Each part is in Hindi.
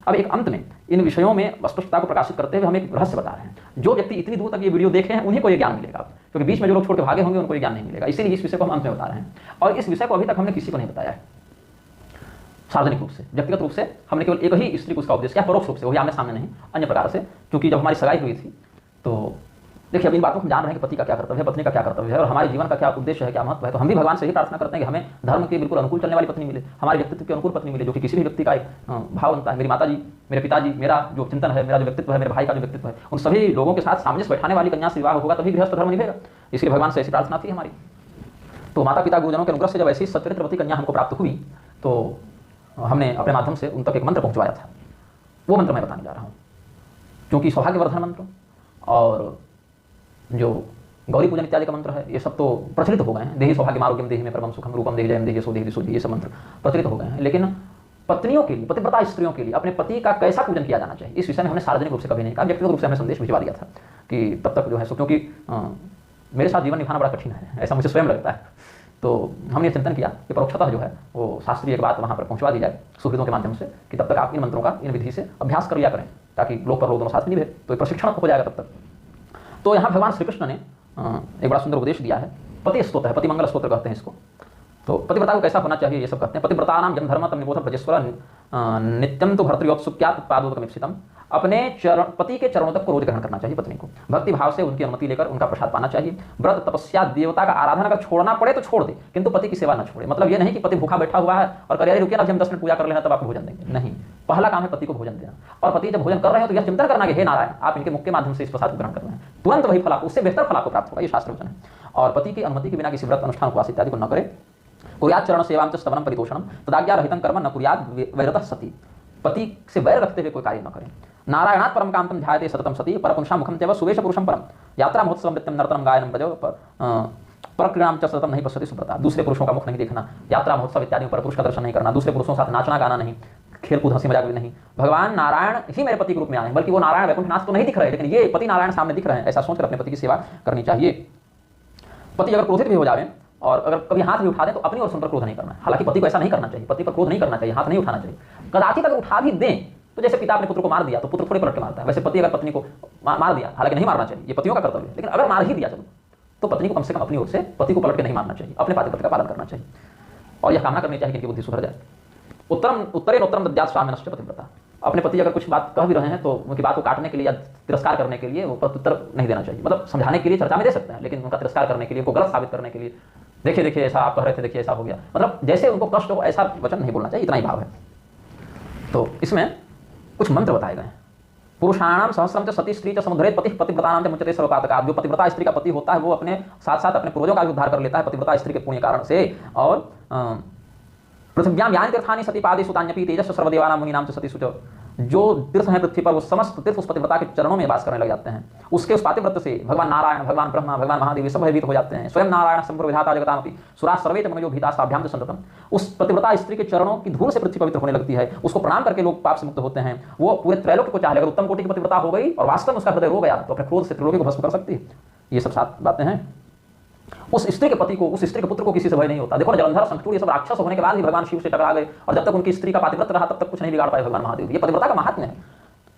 अब एक अंत में इन विषयों में स्पष्टता को प्रकाशित करते हुए हम एक रहस्य बता रहे हैं। जो व्यक्ति इतनी दूर तक ये वीडियो देखे हैं उन्हीं को ये ज्ञान मिलेगा, क्योंकि बीच में जो लोग छोड़ के भागे होंगे उनको ये ज्ञान नहीं मिलेगा। इसीलिए इस विषय को हम अंत में बता रहे हैं, और इस विषय को अभी तक हमने किसी को नहीं बताया है सार्वजनिक रूप से। व्यक्तिगत रूप से हमने केवल एक ही स्त्री को उसका उपदेश किया, परोक्ष रूप से, वही आमने सामने नहीं, अन्य प्रकार से। क्योंकि जब हमारी सगाई हुई थी तो देखिए अब इन बातों को हम जान रहे हैं कि पति का क्या कर्तव्य है, पत्नी का क्या कर्तव्य है, और हमारे जीवन का क्या उद्देश्य है, क्या महत्व है। तो हम भी भगवान से ही प्रार्थना करते हैं कि हमें धर्म के बिल्कुल अनुकूल चलने वाली पत्नी मिले, हमारे व्यक्तित्व के अनुकूल पत्नी मिले, जो कि किसी भी व्यक्ति का एक भाव बनता है। मेरी माता जी, मेरे पिताजी, मेरा जो चिंतन है, मेरा जो व्यक्तित्व है, मेरे भाई का जो व्यक्तित्व है, उन सभी लोगों के साथ सामंजस्य बैठाने वाली कन्या से विवाह होगा, तभी गृहस्थ धर्म निभेगा। इसलिए भगवान से ऐसी प्रार्थना थी हमारी। तो माता पिता गुरुजनों के अनुग्रह से जब ऐसी सच्चरित्रवती कन्या हमको प्राप्त हुई तो हमने अपने माध्यम से उन तक एक मंत्र पहुंचवाया था। वो मंत्र मैं बताने जा रहा हूँ, क्योंकि सौभाग्यवर्धन मंत्र और जो गौरी पूजन इत्यादि का मंत्र है, ये सब तो प्रचलित हो गए हैं। देहि सौभाग्यम आरोग्यम देहि में परमं सुखम रूपम देहि जयम देहि सो देहि सुधि, ये सब मंत्र प्रचलित हो गए हैं। लेकिन पत्नियों के लिए, पतिव्रता स्त्रियों के लिए अपने पति का कैसा पूजन किया जाना चाहिए, इस विषय में हमने सार्वजनिक रूप से कभी नहीं कहा। व्यक्तिगत रूप से हमें संदेश भिजवा दिया था कि तब तक जो है सो, क्योंकि मेरे साथ जीवन निभाना बड़ा कठिन है, ऐसा मुझे स्वयं लगता है। तो हमने चिंतन किया कि परोक्षतः जो है वो शास्त्रीय एक बात वहाँ पर पहुँचवा दी जाए सुहृदों के माध्यम से, कि तब तक आप इन मंत्रों का, इन विधि से अभ्यास कर लिया करें, ताकि लोग पर लोग दोनों साथ निभे, तो एक प्रशिक्षण हो जाएगा तब तक। तो यहाँ भगवान श्री कृष्ण ने एक बड़ा सुंदर उपदेश दिया है। पति स्तोत्र है, पति मंगल स्तोत्र कहते हैं इसको। तो पतिव्रता को कैसा होना चाहिए ये सब कहते हैं। पतिव्रता नाम जन धर्म तम निबोध प्रजेश्वर नित्यम तो भर्तृयोत्सुक्यात् पादोदकमिप्सितम। अपने पति के चरणों तक को रोज ग्रहण करना चाहिए पत्नी को, भक्ति भाव से उनकी अनुमति लेकर उनका प्रसाद पाना चाहिए। व्रत तपस्या देवता का आराधना अगर छोड़ना पड़े तो छोड़ दे, किंतु पति की सेवा न छोड़े। मतलब ये नहीं कि पति भूखा बैठा हुआ है और करिए रुकिए ना, हम 10 मिनट पूजा कर लेना तब आपको भोजन देंगे, नहीं। पहला काम है पति को भोजन देना, और पति जब भोजन कर रहे हो तो यह चिंतन करना कि हे नारायण, आप इनके मुख के माध्यम से इस प्रसाद को ग्रहण करना है, तुरंत वही फल, उससे बेहतर फल आपको प्राप्त होगा, ये शास्त्र वचन है। और पति की अनुमति के बिना किसी व्रत अनुष्ठान उपवास इत्यादि को न करे। कुर्यात् चरण सेवां च स्तवनं परितोषणं तदाज्ञा रहितं कर्म न कुर्यात् वैरतः सती। पति से वैर रखते हुए कोई कार्य न करें। नारायणात् परम कांतं ध्यायते सततं सती परपुरुषां मुखं तेव सुवेश पुरुषं परम। यात्रा महोत्सव नृत्यं नर्तनं गायनं प्रजो परक्रीडां च सततं नहीं पश्यति सुव्रता। दूसरे पुरुषों का मुख नहीं देखना, यात्रा महोत्सव इत्यादि पर पुरुष का दर्शन नहीं करना, दूसरे पुरुषों के साथ नाचना गाना नहीं, खेल कूद हंसी मजाक भी नहीं। भगवान नारायण ही मेरे पति के रूप में आए हैं, बल्कि वो नारायण वैकुंठनाथ तो नहीं दिख रहे, लेकिन ये पति नारायण सामने दिख रहे हैं, ऐसा सोचकर अपने पति की सेवा करनी चाहिए। पति अगर क्रोधित भी हो जाए और अगर कभी हाथ भी उठा दें तो अपनी ओर सुनकर क्रोध नहीं करना है। हालांकि पति को ऐसा नहीं करना चाहिए, पति पर क्रोध नहीं करना चाहिए, हाथ नहीं उठाना चाहिए। कदाचित अगर उठा भी दें तो जैसे पिता अपने पुत्र को मार दिया तो पुत्र थोड़े पलट के मारता है, वैसे पति अगर पत्नी को मार दिया, हालांकि नहीं मारना चाहिए, ये पतियों का कर्तव्य है, लेकिन अगर मार ही दिया चलो तो पत्नी को कम से कम अपनी ओर से पति को पलट के नहीं मारना चाहिए, अपने पातिव्रत्य का पालन करना चाहिए और यह कामना करनी चाहिए कि इनकी बुद्धि सुधर जाए। उत्तरेण दद्यात् स्वामिनश्च पतिव्रता। अपने पति अगर कुछ बात कह भी रहे हैं तो उनकी बात को काटने के लिए या तिरस्कार करने के लिए वो उत्तर नहीं देना चाहिए। मतलब समझाने के लिए चर्चा में दे सकते हैं, लेकिन उनका तिरस्कार करने के लिए, उनको गलत साबित करने के लिए, देखिए देखिए ऐसा आप कह रहे थे, देखिए ऐसा हो गया, मतलब जैसे उनको कष्ट हो ऐसा वचन नहीं बोलना चाहिए, इतना ही भाव है। तो इसमें कुछ मंत्र बताए गए हैं। पुरुषाणाम सहस्रम च सती स्त्री च समुद्रेत पति पतिव्रतानाम च मुच्यते सर्वपातकात्। जो पतिव्रता स्त्री का पति होता है वो अपने साथ साथ अपने पूर्वजों का भी उद्धार कर लेता है पतिव्रता स्त्री के पुण्य कारण से। और पृथ्व्याम यानि तीर्थानि सती पादेषु तान्यपि तेजस्व सर्वदेवानां मुनीनां च सती शुचौ। जो तीर्थ हैं पृथ्वी पर वो समस्त तीर्थ उस पतिव्रता के चरणों में वास करने लग जाते हैं। उसके उस पातिव्रत से भगवान नारायण, भगवान ब्रह्मा, भगवान महादेव ये सब भयभीत हो जाते हैं। स्वयं नारायण संभ्र विधाता जगतामपि सुरा सर्वे च मनो भीतास्ताभ्याम च संततम। उस पतिव्रता स्त्री के चरणों की धूल से पृथ्वी पवित्र होने लगती है, उसको प्रणाम करके लोग पाप से मुक्त होते हैं। वो पूरे त्रैलोक्य को चाहे, अगर उत्तम कोटि की पतिव्रता हो गई और वास्तव में उसका हृदय रो गया तो अपने क्रोध से त्रिलोकी को भस्म कर सकती है। ये सब सात बातें हैं। उस स्त्री के पति को, उस स्त्री के पुत्र को किसी से भय नहीं होता। देखो ना, जलंधर संकटूर ये सब राक्षस होने के बाद भी भगवान शिव से टकरा गए, और जब तक उनकी स्त्री का पातिव्रत रहा तब तक कुछ नहीं बिगाड़ पाए भगवान महादेव। ये पतिव्रता का महात्म्य है।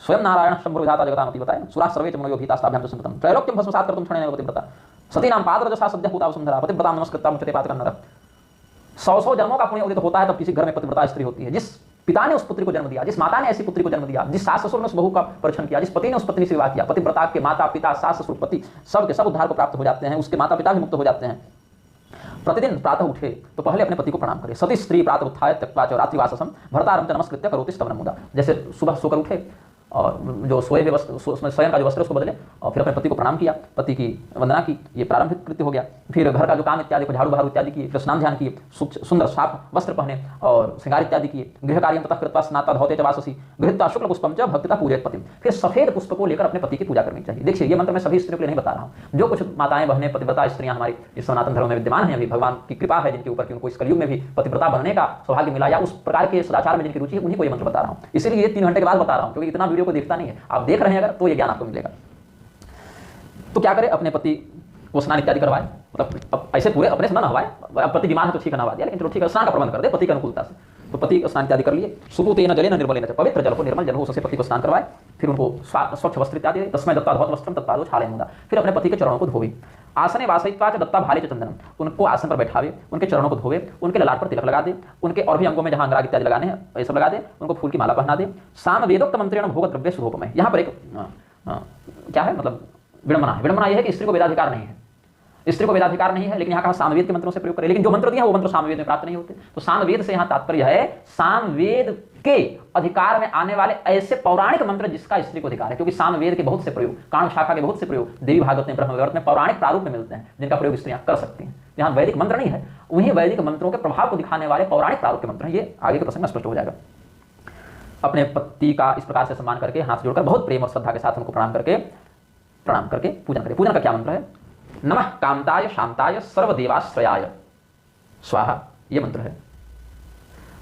स्वयं नारायण शंभु विधाता जगतामपि बताए सुरा सर्वे च मनो भीतास्ताभ्याम च संततम। त्रैलोक्यं भस्मसात् कर्तुं क्षणेन पतिव्रता सतीनां पादरजसा सद्यः पूता वसुंधरा पतिव्रतां नमस्कृत्वा मुच्यते पातकं नरः। 100 जन्मों का पुण्य उदित होता है तब किसी घर में पतिव्रता स्त्री होती है। जिस पिता ने उस पुत्री को जन्म दिया, जिस माता ने ऐसी पुत्री को जन्म दिया, जिस सास ससुर ने उस बहू का परिछन किया, जिस पति ने उस पत्नी से विवाह किया, पतिव्रता के माता पिता सास ससुर पति सब के सब उद्धार को प्राप्त हो जाते हैं, उसके माता पिता भी मुक्त हो जाते हैं। प्रतिदिन प्रातः उठे तो पहले अपने पति को प्रणाम करे। सती स्त्री प्रातः उत्थाय त्यक्त्वा च रात्रिवाससं भर्तारं च नमस्कृत्य करोति स्तवनं मुदा। जैसे सुबह सोकर उठे और जो सोए हुए वस्त्र, स्वयं का जो वस्त्र उसको बदले और फिर अपने पति को प्रणाम किया, पति की वंदना की, ये प्रारंभिक कृत्य हो गया। फिर घर का जो काम इत्यादि को झाड़ू बहारू इत्यादि किए, फिर स्नान ध्यान किए, सुंदर साफ वस्त्र पहने और श्रृंगार इत्यादि किए। गृह कार्य तथा कृत्वा स्नाता धौते च वाससी गृहीत्वा शुक्ल पुष्पम च भक्तिता पूजयेत् पतिं। फिर सफेद पुष्प को लेकर अपने पति की पूजा करनी चाहिए। देखिए ये मंत्र मैं सभी स्त्रियों के लिए नहीं बता रहा हूँ, जो कुछ माताएं बहनें पतिव्रता स्त्रियां हमारी इस सनातन धर्म में विद्यमान हैं, अभी भगवान की कृपा है जिनके ऊपर कि उनको इस कलयुग में भी पतिव्रता बनने का सौभाग्य मिला या उस प्रकार के सदाचार में जिनकी रुचि है, उन्हीं को ये मंत्र बता रहा हूँ। इसीलिए ये 3 घंटे के बाद बता रहा हूँ, क्योंकि इतना वीडियो को देखता नहीं है। आप देख रहे हैं अगर तो ये ज्ञान आपको मिलेगा। तो क्या करें, अपने पति को स्नान इत्यादि करवाए, मतलब ऐसे पूरे अपने से न नहवाए, पति बीमार है तो ठीक है नहवा दिया, लेकिन चलो ठीक है स्नान का प्रबंध कर दे पति की अनुकूलता से। तो पति स्नान इत्यादि कर लिए, सुपूतेन जलेन निर्मलेन च, पवित्र जल को निर्मल जल हो उससे पति को स्नान करवाए, फिर उनको स्वच्छ वस्त्र इत्यादि तस्मै दत्ता धौत वस्त्रम तत्पादो छालयमुदा, फिर अपने पति के चरणों को धोवे, आसने वासयित्वा च दत्ता भाले च चंदनम, उनको आसन पर बैठावे, उनके चरणों को धोवे, उनके ललाट पर तिलक लगा दे, उनके और भी अंगों में जहां अंगराग इत्यादि लगाने हैं ये सब लगा दे, उनको फूल की माला पहना दे। साम वेदोक्त मंत्रेण भोग द्रव्य सुभोगमय, यहाँ पर एक क्या है मतलब विडंबना है। विडंबना यह है कि स्त्री को वेदाधिकार नहीं है, स्त्री को वेदाधिकार नहीं है, लेकिन यहाँ कहा सामवेद के मंत्रों से प्रयोग करें, लेकिन जो मंत्र दिया वो मंत्र सामवेद में प्राप्त नहीं होते। तो सामवेद से यहाँ तात्पर्य है सामवेद के अधिकार में आने वाले ऐसे पौराणिक मंत्र जिसका स्त्री को अधिकार है, क्योंकि सामवेद के बहुत से प्रयोग, कांड शाखा के बहुत से प्रयोग देवी भागवत में, ब्रह्मवैवर्त में पौराणिक प्रारूप में मिलते हैं, जिनका प्रयोग स्त्रियां कर सकती हैं। यहाँ वैदिक मंत्र नहीं है, उन्हीं वैदिक मंत्रों के प्रभाव को दिखाने वाले पौराणिक प्रारूप के मंत्र हैं। ये आगे के प्रसंग में स्पष्ट हो जाएगा। अपने पति का इस प्रकार से सम्मान करके, हाथ जोड़कर बहुत प्रेम और श्रद्धा के साथ उनको प्रणाम करके पूजन करें। पूजन का क्या मंत्र है? नमः कांताय शांताय सर्वदेवाश्रयाय स्वाहा, ये मंत्र है।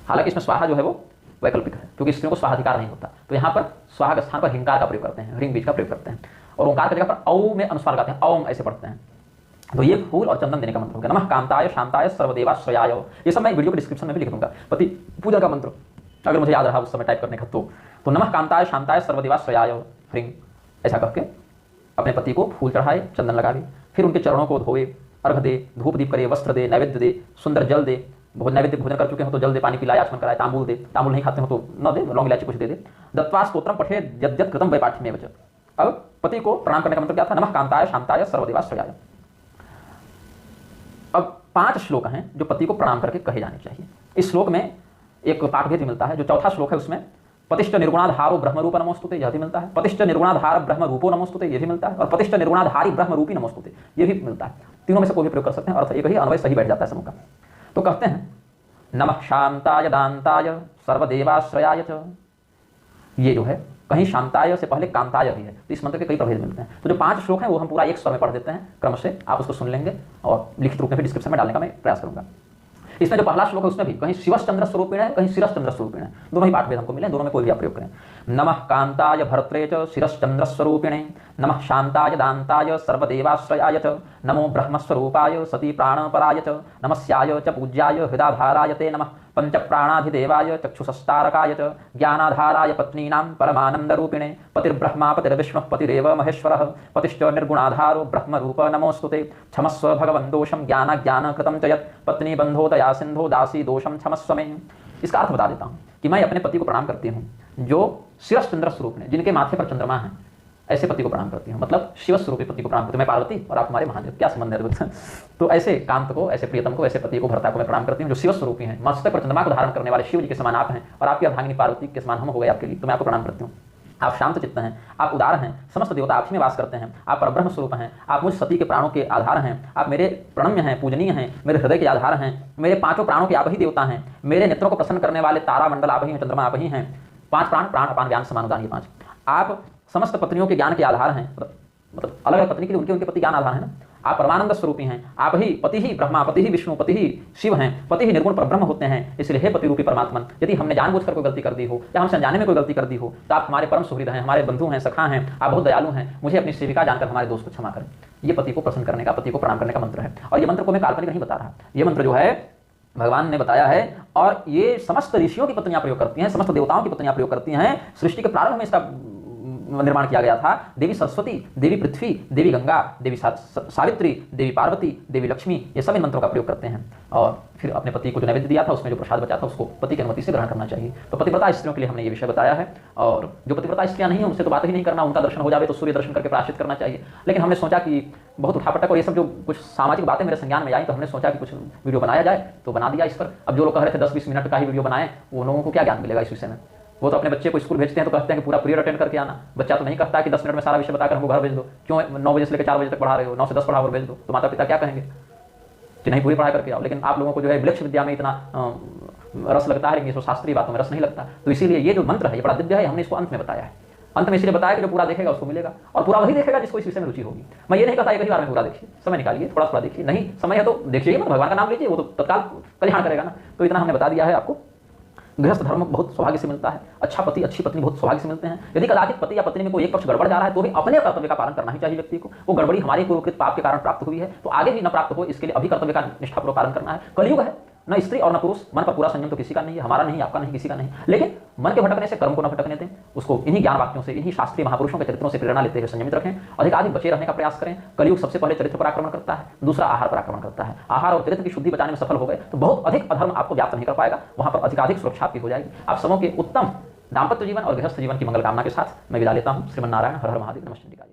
हालांकि इसमें स्वाहा जो है वो वैकल्पिक है, क्योंकि स्त्रियों को स्वाहाधिकार नहीं होता। तो यहाँ पर स्वाहा के स्थान पर हिंकार का प्रयोग करते हैं, ह्रीं बीज का प्रयोग करते हैं, और ओंकार की जगह पर औ में अनुस्वार लगाते हैं, औम ऐसे पढ़ते हैं। तो ये फूल और चंदन देने का मंत्र हो गया। नमः कांताय शांताय सर्वदेवाश्रयाय, ये सब मैं वीडियो के डिस्क्रिप्शन में भी लिख दूंगा। पति पूजन का मंत्र अगर मुझे याद रहा उस समय टाइप करने का, तो नमः कांताय शांताय सर्वदेवाश्रयाय ह्रीं ऐसा करके अपने पति को फूल चढ़ाए, चंदन लगावे, फिर उनके चरणों को धोए, अर्घ दे, धूप दीप करे, वस्त्र दे, नैवेद्य दे, सुंदर जल दे, नैवेद्य भोजन कर चुके हो तो जल दे, पानी पिलाए, आचमन कराए, तांबूल दे, तांबूल नहीं खाते हो तो न दे, लौंग इलायची कुछ दे दे। दत्वा स्तोत्रम पठे यद्यत् कृतं वै पाठ्यमेव वच। अब पति को प्रणाम करने का मंत्र क्या था? नमः कांताय शांताय सर्वदेवाश्रयाय। अब 5 श्लोक हैं जो पति को प्रणाम करके कहे जाने चाहिए। इस श्लोक में एक पाठभेद भी मिलता है। जो चौथा श्लोक है उसमें पतिष्ठ निर्गुणाधारो ब्रह्मरूप नमोस्तुते, यह भी मिलता है। पतिष्ठ निर्गुणाधार ब्रह्म रूपो नमोस्तुते, यह भी मिलता है। और पतिष्ठ निर्गुणाधारी ब्रह्म रूपी नमोस्तुते, यह भी मिलता है। तीनों में से कोई भी प्रयोग कर सकते हैं, अर्थ एक ही, अन्वय सही बैठ जाता है समूह का। तो कहते हैं नमः शांताय दांताय सर्वदेवाश्रयाय च, ये जो है कहीं शांताय से पहले कांताय भी है, तो इस मंत्र के कई प्रभेद मिलते हैं। तो जो 5 श्लोक हैं वो हम पूरा एक स्वर में पढ़ देते हैं क्रम से, आप उसको सुन लेंगे और लिखित रूप में भी डिस्क्रिप्शन में डालने का मैं प्रयास करूंगा। इसमें जो पहला श्लोक है उसमें भी कहीं शिवश्चंद्र स्वरूपिण है, कहीं शिरश्चंद्र स्वरूपिण है, दोनों ही पाठभेद हमको मिले, दोनों में कोई भी आप प्रयोग करें। नमः कांताय भर्त्रे च शिरश्चंद्र स्वरूपिणे, नमः शांताय दांताय सर्वदेवाश्रयाय च, नमो ब्रह्मस्वरूपाय सती प्राणपराय च, नमस्याय च पूज्याय हृदाधाराय ते नमः, पंचप्राणाधिदेवाय चक्षुषस्तारकाय च, ज्ञानाधाराय पत्नीनां परमानंदरूपिणे, पतिर्ब्रह्मा पतिर्विष्णुः पतिरेव महेश्वरः, पतिश्च निर्गुणाधारो ब्रह्मरूप नमोस्तुते, क्षमस्व भगवन् दोषं ज्ञान कृतं च यत्, पत्नी बंधो दया सिंधो दासी दोषं क्षमस्व मे। इसका अर्थ बता देता हूँ कि मैं अपने पति को प्रणाम करती हूँ जो शिरश्चंद्र स्वरूप ने, जिनके माथे पर चंद्रमा है, ऐसे पति को प्रणाम करती हूँ। मतलब शिव स्वरूपी पति को प्रणाम करती हूँ। मैं पार्वती और आप हमारे महादेव, क्या संबंध है? तो ऐसे कांत को, ऐसे प्रियतम को, ऐसे पति को, भर्ता को मैं प्रणाम करती हूँ जो शिव स्वरूपी हैं। मस्तक पर चंद्रमा को धारण करने वाले शिव जी के समान आप हैं, और आपकी अर्धांगिनी पार्वती के समान हम हो गए आपके लिए, तो मैं आपको प्रणाम करती हूँ। आप शांत चित्त हैं, आप उदार हैं, समस्त देवता आप ही में वास करते हैं, आप परब्रह्म स्वरूप हैं, आप मुझ सती के प्राणों के आधार हैं, आप मेरे प्रणम्य हैं, पूजनीय हैं, मेरे हृदय के आधार हैं, मेरे 5 प्राणों के आप ही देवता हैं, मेरे नेत्रों को प्रसन्न करने वाले तारा मंडल आप ही हैं, चंद्रमा आप ही हैं। 5 प्राण, प्राण अपान ज्ञान समान उदान, ये 5। आप समस्त पत्नियों के ज्ञान के आधार हैं, मतलब अलग अलग पत्नी के लिए उनके पति ज्ञान आधार है ना। आप परमानंद स्वरूपी हैं, आप ही पति ही ब्रह्मा, पति ही विष्णु, पति ही शिव हैं, पति ही निर्गुण परब्रह्म होते हैं। इसलिए हे पति रूपी परमात्मन, यदि हमने जानबूझकर कोई गलती कर दी हो या हमसे अनजाने में कोई गलती कर दी हो तो आप हमारे परम सुहृद हैं, हमारे बंधु हैं, सखा हैं, आप बहुत दयालु हैं, मुझे अपनी सेविका जानकर हमारे दोस्त को क्षमा करें। ये पति को प्रसन्न करने का, पति को प्रणाम करने का मंत्र है। और ये मंत्र को मैं काल्पनिक नहीं बता रहा, ये मंत्र जो है भगवान ने बताया है, और ये समस्त ऋषियों की पत्नियां प्रयोग करती हैं, समस्त देवताओं की पत्नियां प्रयोग करती हैं। सृष्टि के प्रारंभ में इसका निर्माण किया गया था। देवी सरस्वती, देवी पृथ्वी, देवी गंगा, देवी सावित्री, देवी पार्वती, देवी लक्ष्मी, ये सब इन मंत्रों का प्रयोग करते हैं। और फिर अपने पति को जो नैवेद्य दिया था उसमें जो प्रसाद बचा था उसको पति की अनुमति से ग्रहण करना चाहिए। तो पतिव्रता स्त्रियों के लिए हमने ये विषय बताया है। और जो पतिव्रता स्त्रियां नहीं है उनसे तो बात ही नहीं करना, उनका दर्शन हो जाए तो सूर्य दर्शन करके प्रायश्चित करना चाहिए। लेकिन हमने सोचा कि बहुत उठापटक और ये सब जो कुछ सामाजिक बातें मेरे संज्ञान में आई, तो हमने सोचा कि कुछ वीडियो बनाया जाए, तो बना दिया इस पर। अब जो लोग कह रहे थे 10-20 मिनट का ही वीडियो बनाएं, वो लोगों को क्या ज्ञान मिलेगा इस विषय में? वो तो अपने बच्चे को स्कूल भेजते हैं तो कहते हैं कि पूरा पीरियड अटेंड करके आना। बच्चा तो नहीं कहता कि 10 मिनट में सारा विषय बताकर हमको घर भेज दो। क्यों 9 बजे से लेकर 4 बजे तक पढ़ा रहे हो, 9 से 10 पढ़ा और भेज दो? तो माता पिता क्या कहेंगे कि नहीं पूरी पढ़ाई करके आओ। लेकिन आप लोगों को जो है वृक्ष विद्या में इतना रस लगता है, लेकिन इसको शास्त्रीय बातों में रस नहीं लगता। तो इसीलिए ये जो मंत्र है ये बड़ा दिव्य है, हमने इसको अंत में बताया है। अंत में इसलिए बताया कि जो पूरा देखेगा उसको मिलेगा, और पूरा वही देखेगा जिसको इस विषय में रुचि होगी। मैं ये नहीं कहता एक ही बार में पूरा देखिए, समय निकालिए, थोड़ा थोड़ा देखिए। नहीं समय है तो देखिए, मतलब भगवान का नाम लीजिए, वो तो तत्काल कल्याण करेगा ना। तो इतना हमने बता दिया है आपको। गृहस्थ धर्म बहुत सौभाग्य से मिलता है, अच्छा पति अच्छी पत्नी बहुत सौभाग्य से मिलते हैं। यदि कदाचित पति या पत्नी में कोई एक पक्ष गड़बड़ जा रहा है तो भी अपने कर्तव्य का पालन करना ही चाहिए व्यक्ति को। वो गड़बड़ी हमारे पूर्वकृत पाप के कारण प्राप्त हुई है, तो आगे भी न प्राप्त हो इसके लिए अभी कर्तव्य का निष्ठापूर्वक पालन करना है। कलयुग है, न स्त्री और न पुरुष। मन पर पूरा संयम तो किसी का नहीं है, हमारा नहीं, आपका नहीं, किसी का नहीं। लेकिन मन के भटकने से कर्म को न भटकने दें, उसको इन्हीं ज्ञान वाक्यों से, इन्हीं शास्त्रीय महापुरुषों के चरित्रों से प्रेरणा लेते हुए संयमित रखें, अधिकाधिक बचे रहने का प्रयास करें। कलयुग सबसे पहले चरित्र पर आक्रमण करता है, दूसरा आहार पर आक्रमण करता है। आहार और चरित्र की शुद्धि बचाने में सफल हो गए तो बहुत अधिक अधर्म आपको व्याप्त नहीं कर पाएगा, वहां पर अधिकाधिक सुरक्षा आपकी हो जाएगी। आप सबों के उत्तम दाम्पत्य जीवन और गृहस्थ जीवन की मंगल कामना के साथ मैं विदा लेता हूं। श्रीमन नारायण, हर हर महादेव, नमः शिवाय।